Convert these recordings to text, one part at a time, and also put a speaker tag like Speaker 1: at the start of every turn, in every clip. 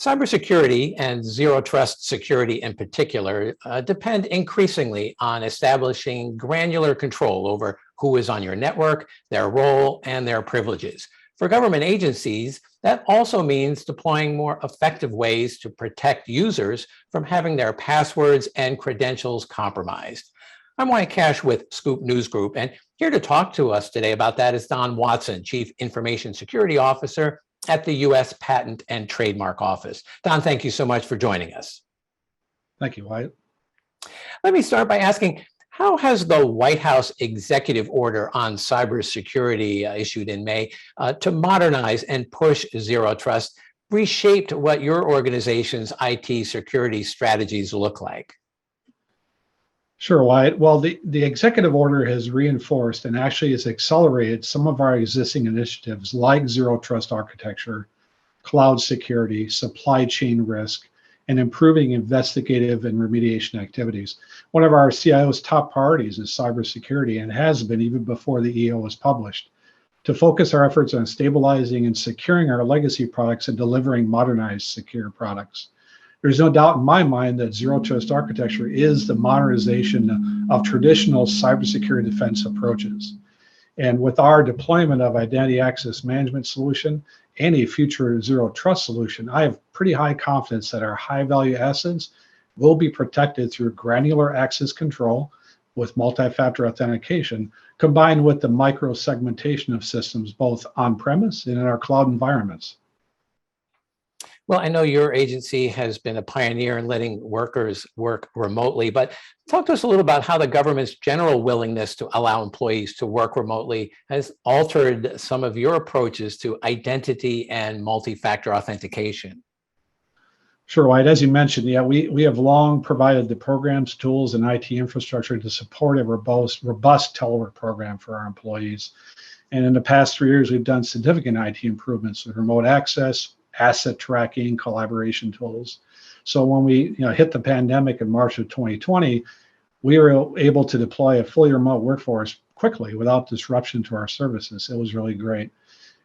Speaker 1: Cybersecurity and zero trust security in particular depend increasingly on establishing granular control over who is on your network, their role, and their privileges. For government agencies, that also means deploying more effective ways to protect users from having their passwords and credentials compromised. I'm Wyatt Cash with Scoop News Group, and here to talk to us today about that is Don Watson, Chief Information Security Officer at the U.S. Patent and Trademark Office. Don, thank you so much for joining us.
Speaker 2: Thank you, Wyatt.
Speaker 1: Let me start by asking, how has the White House executive order on cybersecurity issued in May to modernize and push zero trust reshaped what your organization's IT security strategies look like?
Speaker 2: Sure, Wyatt. Well, the executive order has reinforced and actually has accelerated some of our existing initiatives like zero trust architecture, cloud security, supply chain risk, and improving investigative and remediation activities. One of our CIO's top priorities is cybersecurity, and has been even before the EO was published, to focus our efforts on stabilizing and securing our legacy products and delivering modernized, secure products. There's no doubt in my mind that zero trust architecture is the modernization of traditional cybersecurity defense approaches. And with our deployment of identity access management solution and a future zero trust solution, I have pretty high confidence that our high value assets will be protected through granular access control with multi-factor authentication, combined with the micro segmentation of systems, both on-premise and in our cloud environments.
Speaker 1: Well, I know your agency has been a pioneer in letting workers work remotely, but talk to us a little about how the government's general willingness to allow employees to work remotely has altered some of your approaches to identity and multi-factor authentication.
Speaker 2: Sure, Wyatt. As you mentioned, yeah, we have long provided the programs, tools, and IT infrastructure to support a robust telework program for our employees. And in the past 3 years, we've done significant IT improvements with remote access, asset tracking, collaboration tools. So when we hit the pandemic in March of 2020, we were able to deploy a fully remote workforce quickly without disruption to our services. It was really great.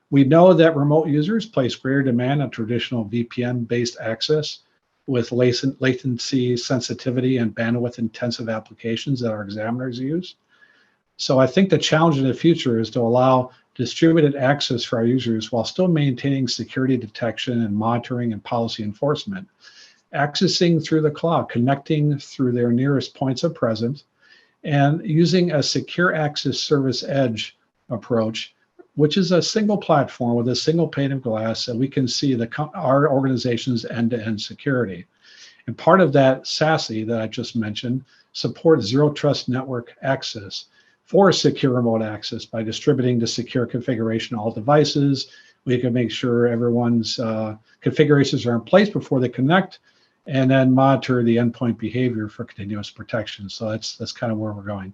Speaker 2: We know that remote users place greater demand on traditional VPN-based access with latency, sensitivity, and bandwidth-intensive applications that our examiners use. So I think the challenge in the future is to allow distributed access for our users while still maintaining security detection and monitoring and policy enforcement, accessing through the cloud, connecting through their nearest points of presence, and using a secure access service edge approach, which is a single platform with a single pane of glass that we can see our organization's end-to-end security. And part of that SASE that I just mentioned supports zero trust network access for secure remote access by distributing the secure configuration to all devices. We can make sure everyone's configurations are in place before they connect, and then monitor the endpoint behavior for continuous protection. So that's kind of where we're going.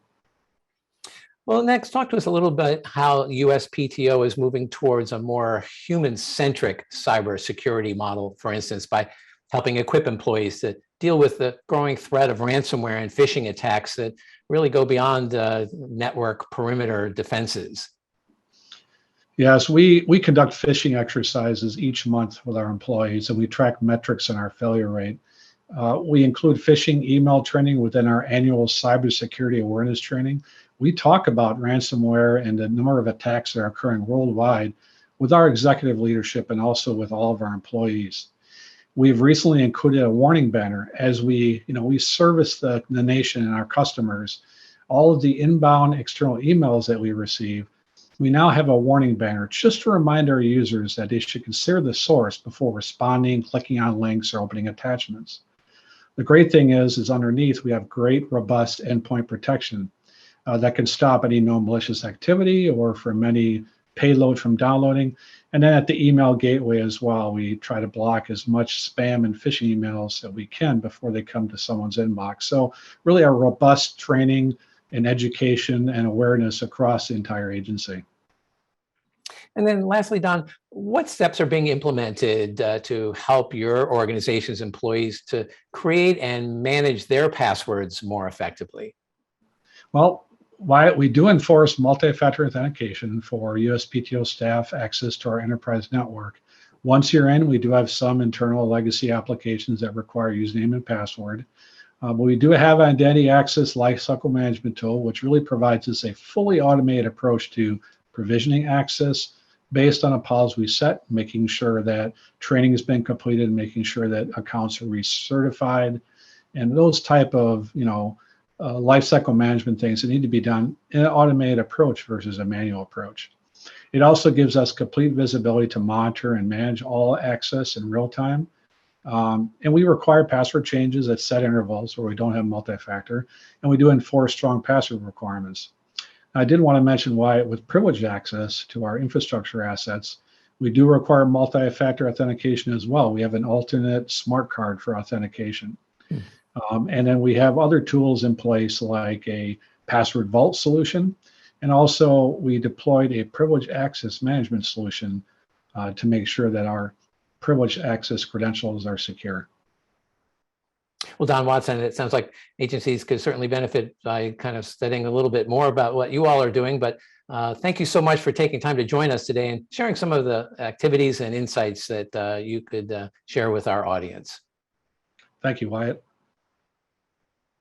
Speaker 1: Well, next, talk to us a little bit how USPTO is moving towards a more human-centric cybersecurity model, for instance, by helping equip employees to deal with the growing threat of ransomware and phishing attacks that really go beyond network perimeter defenses.
Speaker 2: Yes, we conduct phishing exercises each month with our employees, and we track metrics on our failure rate. We include phishing email training within our annual cybersecurity awareness training. We talk about ransomware and the number of attacks that are occurring worldwide with our executive leadership and also with all of our employees. We've recently included a warning banner as we service the nation and our customers. All of the inbound external emails that we receive, we now have a warning banner just to remind our users that they should consider the source before responding, clicking on links, or opening attachments. The great thing is underneath we have great, robust endpoint protection that can stop any known malicious activity or from any payload from downloading. And then at the email gateway as well, we try to block as much spam and phishing emails that we can before they come to someone's inbox. So really a robust training and education and awareness across the entire agency.
Speaker 1: And then lastly, Don, what steps are being implemented to help your organization's employees to create and manage their passwords more effectively?
Speaker 2: Well, Wyatt, we do enforce multi-factor authentication for USPTO staff access to our enterprise network Once you're in, we do have some internal legacy applications that require username and password. But we do have an identity access lifecycle management tool, which really provides us a fully automated approach to provisioning access based on a policy we set, making sure that training has been completed, making sure that accounts are recertified, and those type of lifecycle management things that need to be done in an automated approach versus a manual approach. It also gives us complete visibility to monitor and manage all access in real time. And we require password changes at set intervals where we don't have multi-factor, and we do enforce strong password requirements. I did want to mention why with privileged access to our infrastructure assets, we do require multi-factor authentication as well. We have an alternate smart card for authentication. And then we have other tools in place like a password vault solution. And also we deployed a privileged access management solution to make sure that our privileged access credentials are secure.
Speaker 1: Well, Don Watson, it sounds like agencies could certainly benefit by kind of studying a little bit more about what you all are doing. But thank you so much for taking time to join us today and sharing some of the activities and insights that you could share with our audience.
Speaker 2: Thank you, Wyatt.